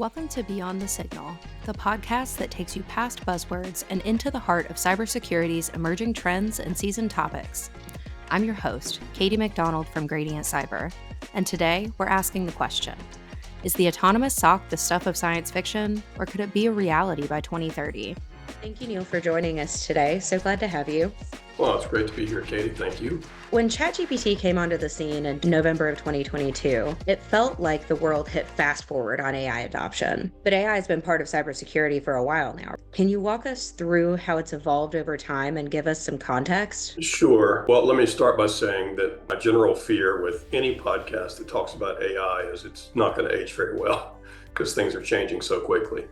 Welcome to Beyond the Signal, the podcast that takes you past buzzwords and into the heart of cybersecurity's emerging trends and seasoned topics. I'm your host, Katie McDonald from Gradient Cyber, and today we're asking the question, is the autonomous SOC the stuff of science fiction, or could it be a reality by 2030? Thank you, Neal, for joining us today. So glad to have you. Well, it's great to be here, Katie. Thank you. When ChatGPT came onto the scene in November of 2022, it felt like the world hit fast forward on AI adoption. But AI has been part of cybersecurity for a while now. Can you walk us through how it's evolved over time and give us some context? Sure. Well, let me start by saying that my general fear with any podcast that talks about AI is it's not going to age very well because things are changing so quickly.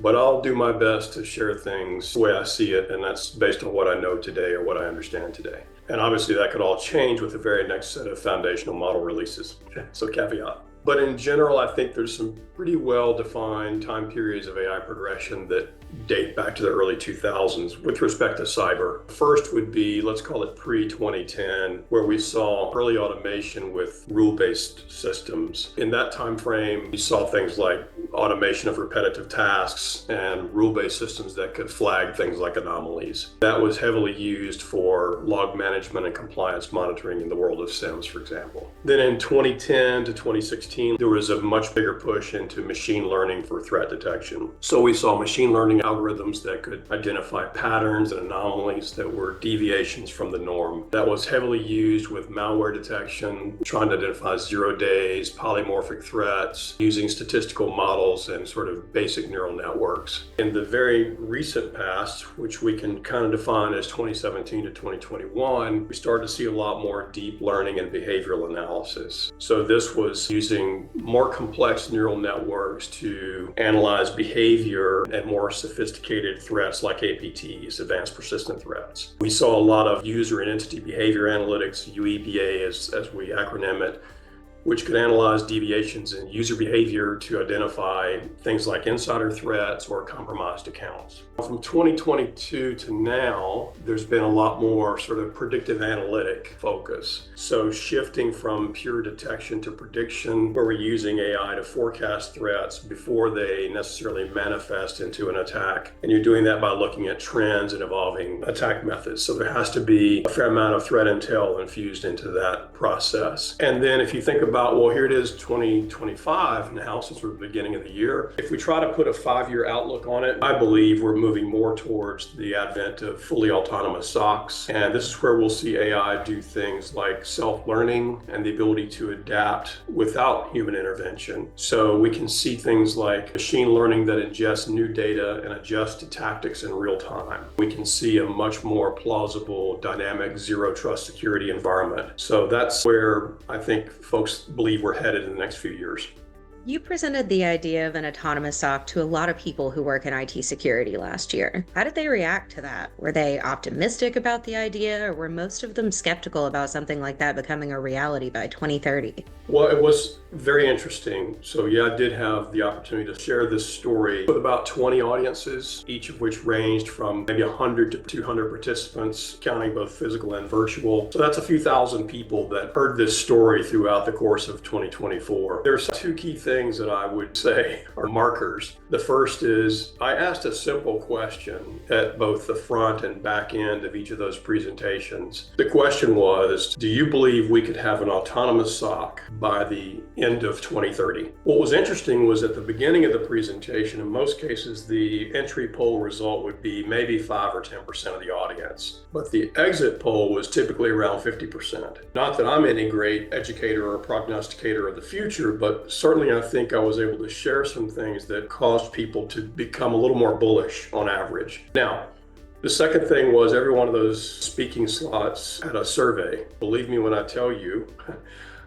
But I'll do my best to share things the way I see it, and that's based on what I know today or what I understand today. And obviously that could all change with the very next set of foundational model releases. So caveat. But in general, I think there's some pretty well-defined time periods of AI progression that date back to the early 2000s with respect to cyber. First would be, let's call it pre-2010, where we saw early automation with rule-based systems. In that time frame, we saw things like automation of repetitive tasks and rule-based systems that could flag things like anomalies. That was heavily used for log management and compliance monitoring in the world of SIEMs, for example. Then in 2010 to 2016, there was a much bigger push into machine learning for threat detection. So we saw machine learning algorithms that could identify patterns and anomalies that were deviations from the norm. That was heavily used with malware detection, trying to identify 0 days, polymorphic threats, using statistical models and sort of basic neural networks. In the very recent past, which we can kind of define as 2017 to 2021, we started to see a lot more deep learning and behavioral analysis. So this was using more complex neural networks to analyze behavior and more sophisticated threats like APTs, advanced persistent threats. We saw a lot of user and entity behavior analytics, UEBA as we acronym it, which could analyze deviations in user behavior to identify things like insider threats or compromised accounts. From 2022 to now, there's been a lot more sort of predictive analytic focus. So shifting from pure detection to prediction, where we're using AI to forecast threats before they necessarily manifest into an attack. And you're doing that by looking at trends and evolving attack methods. So there has to be a fair amount of threat intel infused into that process. And then if you think about, well, here it is 2025 now, since we're at the beginning of the year. If we try to put a 5-year outlook on it, I believe we're moving more towards the advent of fully autonomous SOCs. And this is where we'll see AI do things like self-learning and the ability to adapt without human intervention. So we can see things like machine learning that ingests new data and adjusts to tactics in real time. We can see a much more plausible, dynamic, zero trust security environment. So that's where I think folks believe we're headed in the next few years. You presented the idea of an autonomous SOC to a lot of people who work in IT security last year. How did they react to that? Were they optimistic about the idea, or were most of them skeptical about something like that becoming a reality by 2030? Well, it was very interesting. So yeah, I did have the opportunity to share this story with about 20 audiences, each of which ranged from maybe 100 to 200 participants, counting both physical and virtual. So that's a few thousand people that heard this story throughout the course of 2024. There's two key things that I would say are markers. The first is I asked a simple question at both the front and back end of each of those presentations. The question was, do you believe we could have an autonomous SOC by the end of 2030? What was interesting was at the beginning of the presentation, in most cases, the entry poll result would be maybe 5 or 10% of the audience. But the exit poll was typically around 50%. Not that I'm any great educator or prognosticator of the future, but certainly I think I was able to share some things that caused people to become a little more bullish on average. Now, the second thing was every one of those speaking slots had a survey. Believe me when I tell you,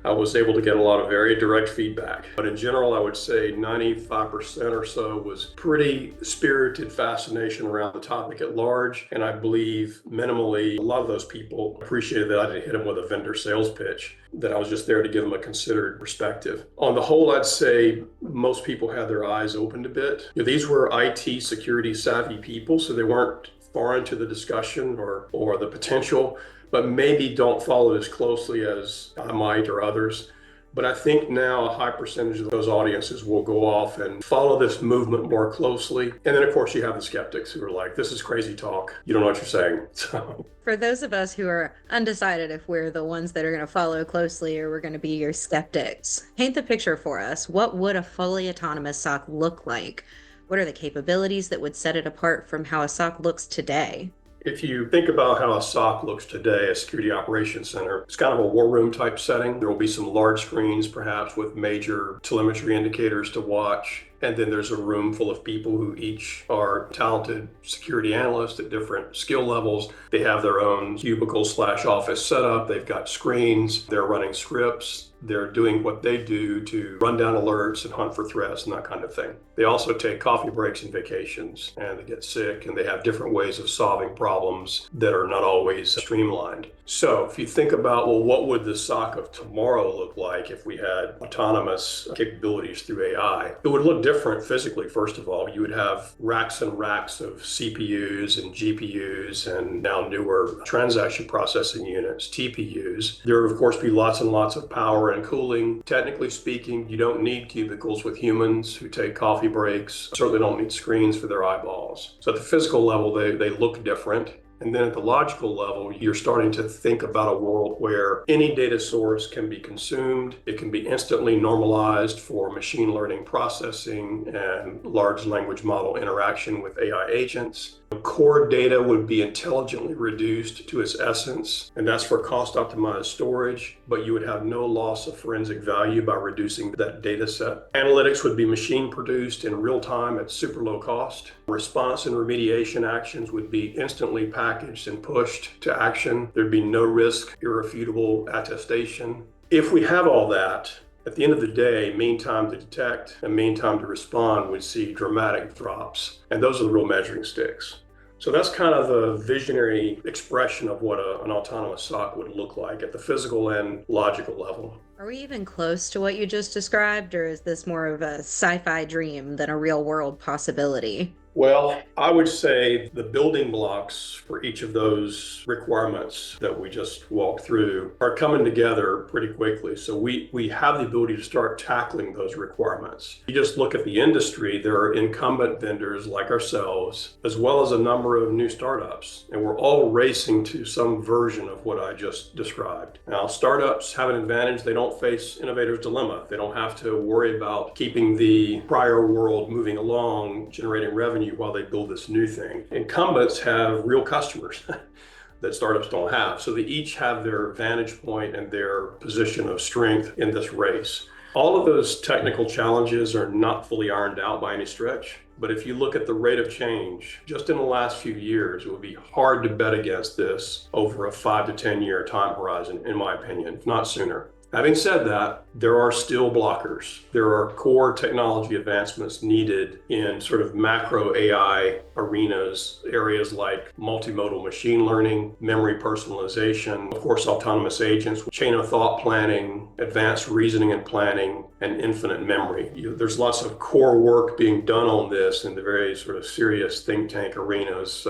I was able to get a lot of very direct feedback. But in general, I would say 95% or so was pretty spirited fascination around the topic at large. And I believe minimally, a lot of those people appreciated that I didn't hit them with a vendor sales pitch, that I was just there to give them a considered perspective. On the whole, I'd say most people had their eyes opened a bit. These were IT security savvy people, so they weren't far into the discussion or the potential, but maybe don't follow it as closely as I might or others. But I think now a high percentage of those audiences will go off and follow this movement more closely. And then, of course, you have the skeptics who are like, this is crazy talk. You don't know what you're saying. So, for those of us who are undecided if we're the ones that are going to follow closely or we're going to be your skeptics, paint the picture for us. What would a fully autonomous SOC look like? What are the capabilities that would set it apart from how a SOC looks today? if you think about how a SOC looks today, a security operations center, it's kind of a war room type setting. There will be some large screens, perhaps with major telemetry indicators to watch. And then there's a room full of people who each are talented security analysts at different skill levels. They have their own cubicle/office setup. They've got screens. They're running scripts. They're doing what they do to run down alerts and hunt for threats and that kind of thing. They also take coffee breaks and vacations, and they get sick, and they have different ways of solving problems that are not always streamlined. So if you think about, well, what would the SOC of tomorrow look like if we had autonomous capabilities through AI? It would look different physically, first of all. You would have racks and racks of CPUs and GPUs and now newer transaction processing units, TPUs. There would, of course, be lots and lots of power and cooling. Technically speaking, you don't need cubicles with humans who take coffee breaks. Certainly don't need screens for their eyeballs. So at the physical level, they look different. And then at the logical level, you're starting to think about a world where any data source can be consumed. It can be instantly normalized for machine learning processing and large language model interaction with AI agents. Core data would be intelligently reduced to its essence, and that's for cost optimized storage, but you would have no loss of forensic value by reducing that data set. Analytics would be machine produced in real time at super low cost. Response and remediation actions would be instantly packaged and pushed to action. There'd be no risk, irrefutable attestation. If we have all that, at the end of the day, mean time to detect and mean time to respond would see dramatic drops. And those are the real measuring sticks. So that's kind of a visionary expression of what an autonomous SOC would look like at the physical and logical level. Are we even close to what you just described, or is this more of a sci-fi dream than a real world possibility? Well, I would say the building blocks for each of those requirements that we just walked through are coming together pretty quickly. So we have the ability to start tackling those requirements. You just look at the industry, there are incumbent vendors like ourselves, as well as a number of new startups. And we're all racing to some version of what I just described. Now, startups have an advantage. They don't face innovator's dilemma. They don't have to worry about keeping the prior world moving along, generating revenue while they build this new thing. Incumbents have real customers that startups don't have. So they each have their vantage point and their position of strength in this race. All of those technical challenges are not fully ironed out by any stretch. But if you look at the rate of change, just in the last few years, it would be hard to bet against this over a 5 to 10 year time horizon, in my opinion, if not sooner. Having said that, there are still blockers. There are core technology advancements needed in sort of macro AI arenas, areas like multimodal machine learning, memory personalization, of course, autonomous agents, chain of thought planning, advanced reasoning and planning, and infinite memory. There's lots of core work being done on this in the very sort of serious think tank arenas,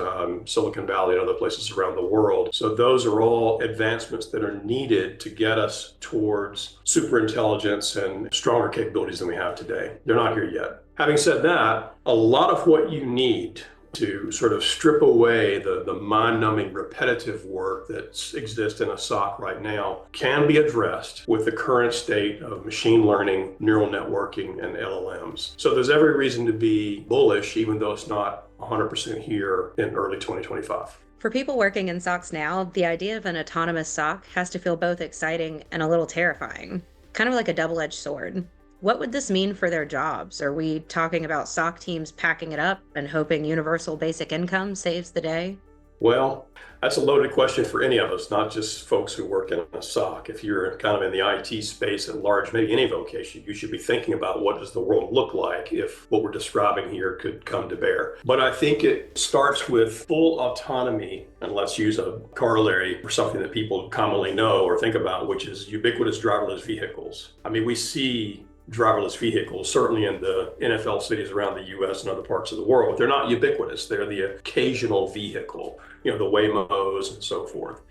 Silicon Valley and other places around the world. So those are all advancements that are needed to get us towards superintelligence and stronger capabilities than we have today. They're not here yet. Having said that, a lot of what you need to sort of strip away the mind-numbing repetitive work that exists in a SOC right now can be addressed with the current state of machine learning, neural networking, and LLMs. So there's every reason to be bullish, even though it's not 100% here in early 2025. For people working in SOCs now, the idea of an autonomous SOC has to feel both exciting and a little terrifying, kind of like a double-edged sword. What would this mean for their jobs? Are we talking about SOC teams packing it up and hoping universal basic income saves the day? Well, that's a loaded question for any of us, not just folks who work in a SOC. If you're kind of in the IT space at large, maybe any vocation, you should be thinking about what does the world look like if what we're describing here could come to bear. But I think it starts with full autonomy, and let's use a corollary for something that people commonly know or think about, which is ubiquitous driverless vehicles. I mean, we see driverless vehicles, certainly in the NFL cities around the US and other parts of the world. They're not ubiquitous. They're the occasional vehicle, the Waymos and so forth.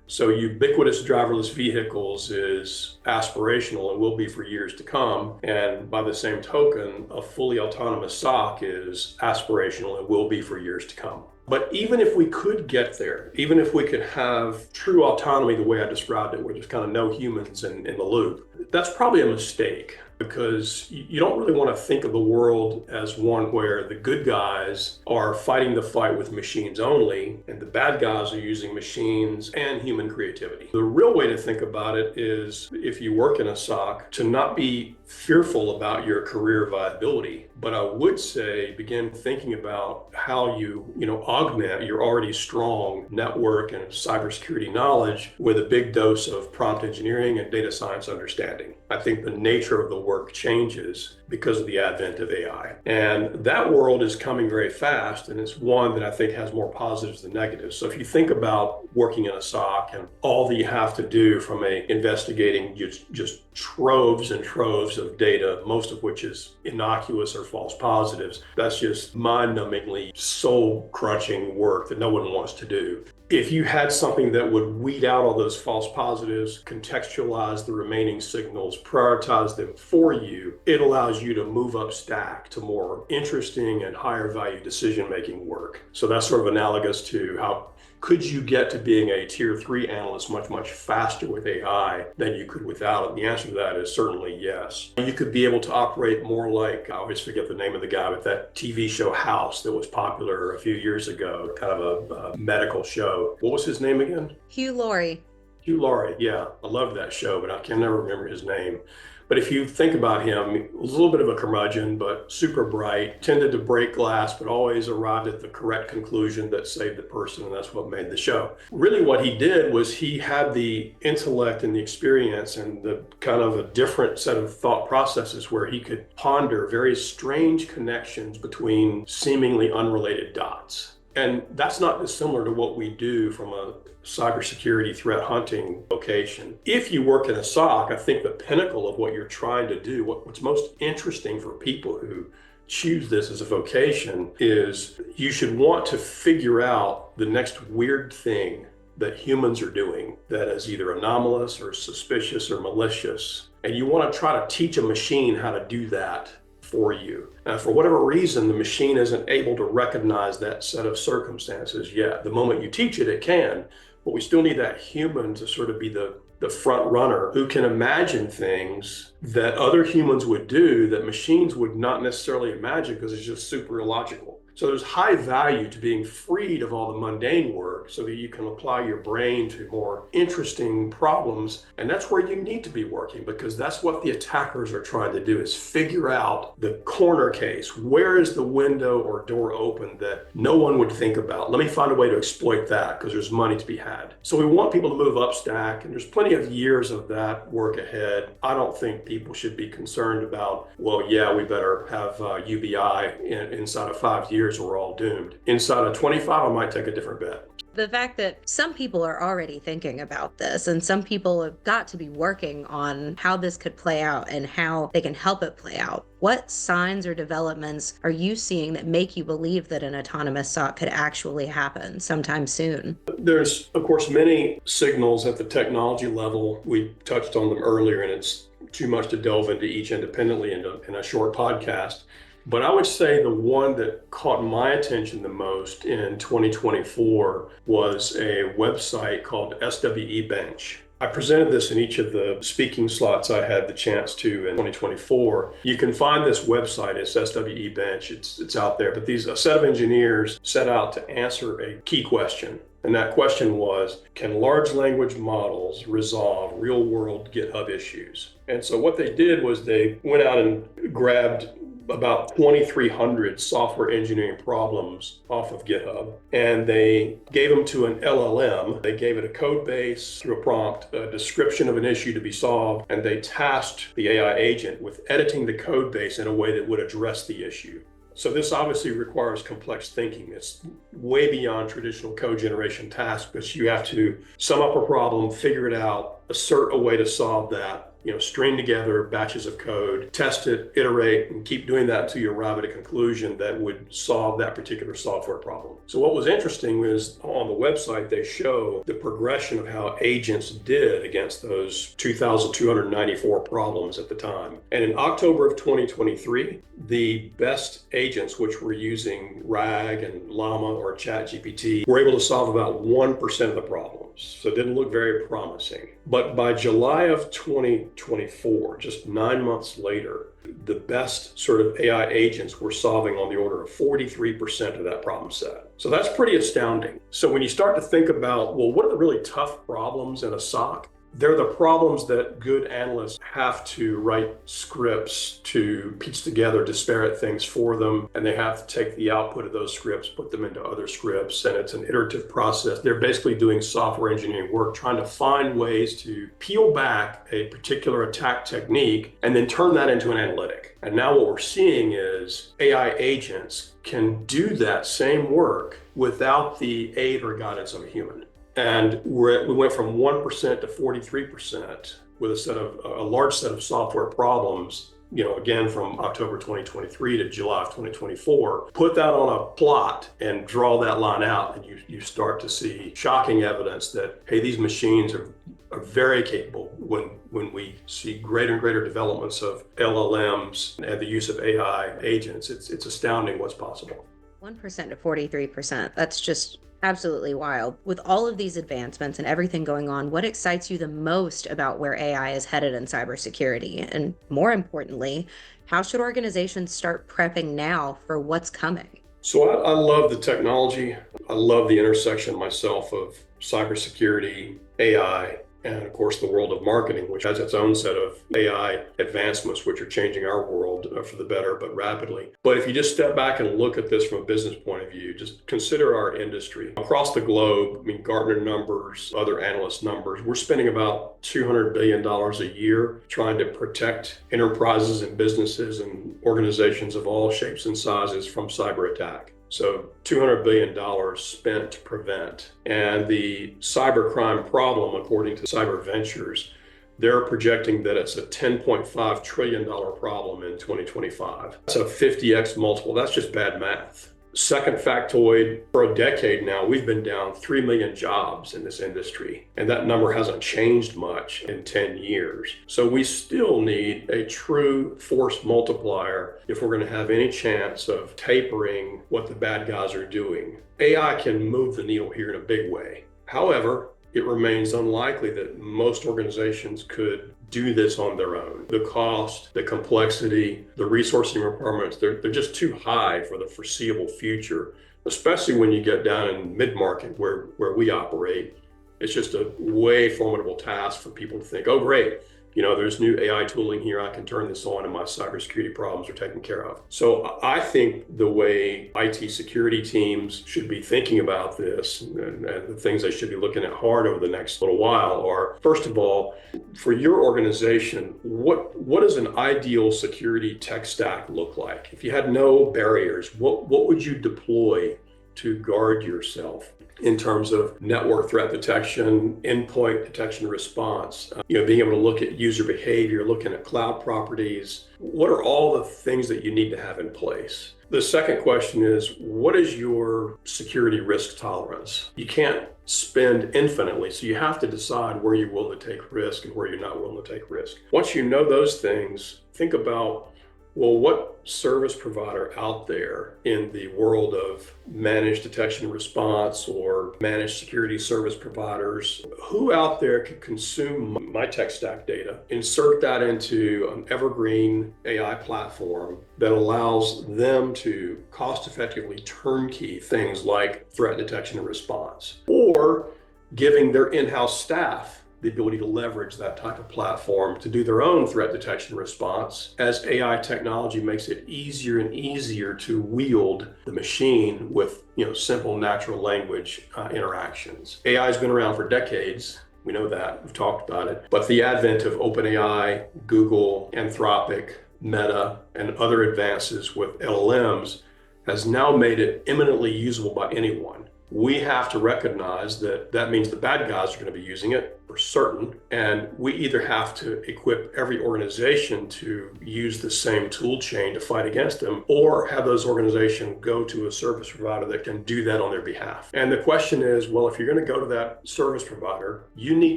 So ubiquitous driverless vehicles is aspirational and will be for years to come. And by the same token, a fully autonomous SOC is aspirational and will be for years to come. But even if we could get there, even if we could have true autonomy the way I described it, where there's kind of no humans in the loop, that's probably a mistake, because you don't really want to think of the world as one where the good guys are fighting the fight with machines only, and the bad guys are using machines and human creativity. The real way to think about it is, if you work in a SOC, to not be fearful about your career viability, but I would say begin thinking about how you augment your already strong network and cybersecurity knowledge with a big dose of prompt engineering and data science understanding. I think the nature of the work changes because of the advent of AI. And that world is coming very fast, and it's one that I think has more positives than negatives. So if you think about working in a SOC and all that you have to do from investigating just troves and troves of data, most of which is innocuous or false positives, that's just mind-numbingly soul-crunching work that no one wants to do. If you had something that would weed out all those false positives, contextualize the remaining signals, prioritize them for you, it allows you to move up stack to more interesting and higher value decision-making work. So that's sort of analogous to how could you get to being a tier 3 analyst much faster with AI than you could without it? The answer to that is certainly yes. You could be able to operate more like, I always forget the name of the guy, but that TV show House that was popular a few years ago, kind of a medical show. What was his name again? Hugh Laurie. Hugh Laurie, yeah. I loved that show, but I can never remember his name. But if you think about him, he was a little bit of a curmudgeon, but super bright, tended to break glass, but always arrived at the correct conclusion that saved the person, and that's what made the show. Really what he did was he had the intellect and the experience and the kind of a different set of thought processes where he could ponder very strange connections between seemingly unrelated dots. And that's not dissimilar to what we do from a cybersecurity threat hunting location. If you work in a SOC, I think the pinnacle of what you're trying to do, what's most interesting for people who choose this as a vocation, is you should want to figure out the next weird thing that humans are doing that is either anomalous or suspicious or malicious. And you want to try to teach a machine how to do that for you. And for whatever reason, the machine isn't able to recognize that set of circumstances yet. The moment you teach it, it can, but we still need that human to sort of be the front runner who can imagine things that other humans would do that machines would not necessarily imagine because it's just super illogical. So there's high value to being freed of all the mundane work so that you can apply your brain to more interesting problems. And that's where you need to be working, because that's what the attackers are trying to do, is figure out the corner case. Where is the window or door open that no one would think about? Let me find a way to exploit that because there's money to be had. So we want people to move up stack, and there's plenty of years of that work ahead. I don't think people should be concerned about, well, yeah, we better have UBI inside of 5 years or we're all doomed. Inside of 25, I might take a different bet. The fact that some people are already thinking about this, and some people have got to be working on how this could play out and how they can help it play out. What signs or developments are you seeing that make you believe that an autonomous SOC could actually happen sometime soon? There's, of course, many signals at the technology level. We touched on them earlier, and it's too much to delve into each independently in a short podcast. But I would say the one that caught my attention the most in 2024 was a website called SWE Bench. I presented this in each of the speaking slots I had the chance to in 2024. You can find this website, it's SWE Bench, it's out there. But a set of engineers set out to answer a key question. And that question was, can large language models resolve real world GitHub issues? And so what they did was they went out and grabbed about 2,300 software engineering problems off of GitHub, and they gave them to an LLM. They gave it a code base through a prompt, a description of an issue to be solved, and they tasked the AI agent with editing the code base in a way that would address the issue. So this obviously requires complex thinking. It's way beyond traditional code generation tasks, but you have to sum up a problem, figure it out, assert a way to solve that, string together batches of code, test it, iterate, and keep doing that until you arrive at a conclusion that would solve that particular software problem. So what was interesting was on the website, they show the progression of how agents did against those 2,294 problems at the time. And in October of 2023, the best agents, which were using RAG and Llama or ChatGPT, were able to solve about 1% of the problems. So it didn't look very promising. But by July of 2024, just 9 months later, the best sort of AI agents were solving on the order of 43% of that problem set. So that's pretty astounding. So when you start to think about, well, what are the really tough problems in a SOC? They're the problems that good analysts have to write scripts to piece together disparate things for them. And they have to take the output of those scripts, put them into other scripts. And it's an iterative process. They're basically doing software engineering work, trying to find ways to peel back a particular attack technique and then turn that into an analytic. And now what we're seeing is AI agents can do that same work without the aid or guidance of a human. And we went from 1% to 43% with a large set of software problems, again, from October 2023 to July of 2024. Put that on a plot and draw that line out, and you start to see shocking evidence that, hey, these machines are very capable when we see greater and greater developments of LLMs and the use of AI agents. It's astounding what's possible. 1% to 43%. That's just absolutely wild. With all of these advancements and everything going on, what excites you the most about where AI is headed in cybersecurity? And more importantly, how should organizations start prepping now for what's coming? So I love the technology. I love the intersection myself of cybersecurity, AI, and of course the world of marketing, which has its own set of AI advancements, which are changing our world for the better, but rapidly. But if you just step back and look at this from a business point of view, just consider our industry. Across the globe, Gartner numbers, other analyst numbers, we're spending about $200 billion a year trying to protect enterprises and businesses and organizations of all shapes and sizes from cyber attack. So $200 billion spent to prevent. And the cybercrime problem, according to Cyber Ventures, they're projecting that it's a $10.5 trillion problem in 2025. That's a 50x multiple. That's just bad math. Second factoid, for a decade now, we've been down 3 million jobs in this industry, and that number hasn't changed much in 10 years. So we still need a true force multiplier if we're going to have any chance of tapering what the bad guys are doing. AI can move the needle here in a big way. However, it remains unlikely that most organizations could do this on their own. The cost, the complexity, the resourcing requirements, they're just too high for the foreseeable future, especially when you get down in mid-market where we operate. It's just a way formidable task for people to think, oh, great, there's new AI tooling here. I can turn this on and my cybersecurity problems are taken care of. So I think the way IT security teams should be thinking about this and the things they should be looking at hard over the next little while are, first of all, for your organization, what does an ideal security tech stack look like? If you had no barriers, what would you deploy to guard yourself in terms of network threat detection, endpoint detection response, being able to look at user behavior, looking at cloud properties? What are all the things that you need to have in place? The second question is, what is your security risk tolerance? You can't spend infinitely, so you have to decide where you're willing to take risk and where you're not willing to take risk. Once you know those things, think about, well, what service provider out there in the world of managed detection and response or managed security service providers, who out there could consume my tech stack data, insert that into an evergreen AI platform that allows them to cost effectively turnkey things like threat detection and response, or giving their in-house staff the ability to leverage that type of platform to do their own threat detection response as AI technology makes it easier and easier to wield the machine with simple natural language interactions. AI has been around for decades. We know that, we've talked about it, but the advent of OpenAI, Google, Anthropic, Meta, and other advances with LLMs has now made it imminently usable by anyone. we have to recognize that that means the bad guys are going to be using it for certain. And we either have to equip every organization to use the same tool chain to fight against them, or have those organizations go to a service provider that can do that on their behalf. And the question is, well, if you're going to go to that service provider, you need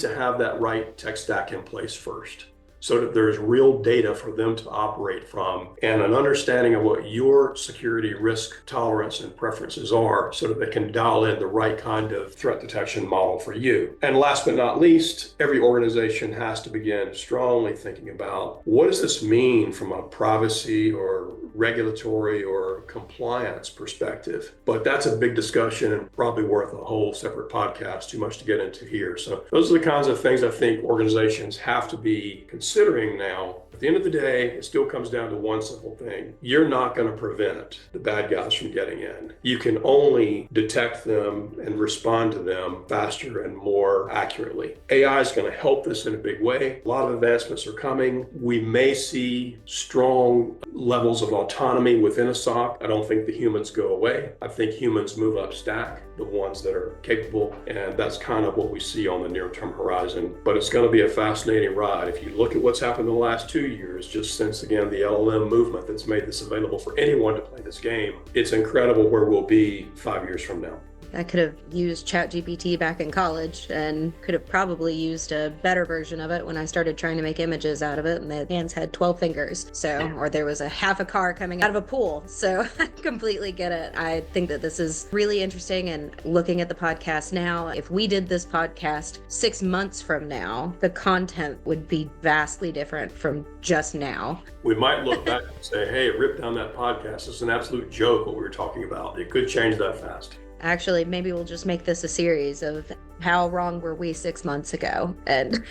to have that right tech stack in place first, so that there's real data for them to operate from and an understanding of what your security risk tolerance and preferences are, so that they can dial in the right kind of threat detection model for you. And last but not least, every organization has to begin strongly thinking about, what does this mean from a privacy or regulatory or compliance perspective? But that's a big discussion and probably worth a whole separate podcast, too much to get into here. So those are the kinds of things I think organizations have to be considering now. At the end of the day, it still comes down to one simple thing. You're not going to prevent the bad guys from getting in. You can only detect them and respond to them faster and more accurately. AI is going to help this in a big way. A lot of advancements are coming. We may see strong levels of autonomy within a SOC. I don't think the humans go away. I think humans move up stack, the ones that are capable, and that's kind of what we see on the near-term horizon. But it's going to be a fascinating ride. If you look at what's happened in the last 2 years, just since, again, the LLM movement that's made this available for anyone to play this game, it's incredible where we'll be 5 years from now. I could have used ChatGPT back in college and could have probably used a better version of it when I started trying to make images out of it, and the hands had 12 fingers. So, or there was a half a car coming out of a pool. So I completely get it. I think that this is really interesting. And looking at the podcast now, if we did this podcast 6 months from now, the content would be vastly different from just now. We might look back and say, hey, it ripped down that podcast. It's an absolute joke what we were talking about. It could change that fast. Actually, maybe we'll just make this a series of how wrong were we 6 months ago and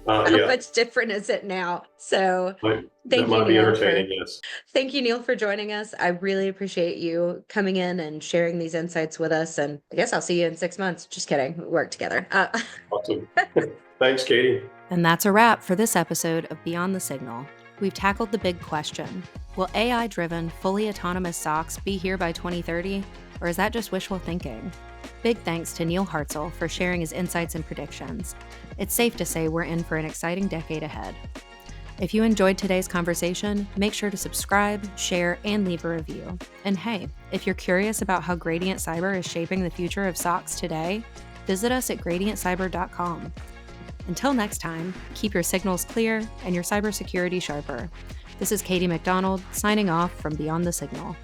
how much different is it now? So thank you, Neal. Yes. Thank you, Neal, for joining us. I really appreciate you coming in and sharing these insights with us. And I guess I'll see you in 6 months. Just kidding. We work together. Awesome. Thanks, Katie. And that's a wrap for this episode of Beyond the Signal. We've tackled the big question. Will AI-driven, fully autonomous SOCs be here by 2030? Or is that just wishful thinking? Big thanks to Neal Hartsell for sharing his insights and predictions. It's safe to say we're in for an exciting decade ahead. If you enjoyed today's conversation, make sure to subscribe, share, and leave a review. And hey, if you're curious about how Gradient Cyber is shaping the future of SOCs today, visit us at gradientcyber.com. Until next time, keep your signals clear and your cybersecurity sharper. This is Katie McDonald, signing off from Beyond the Signal.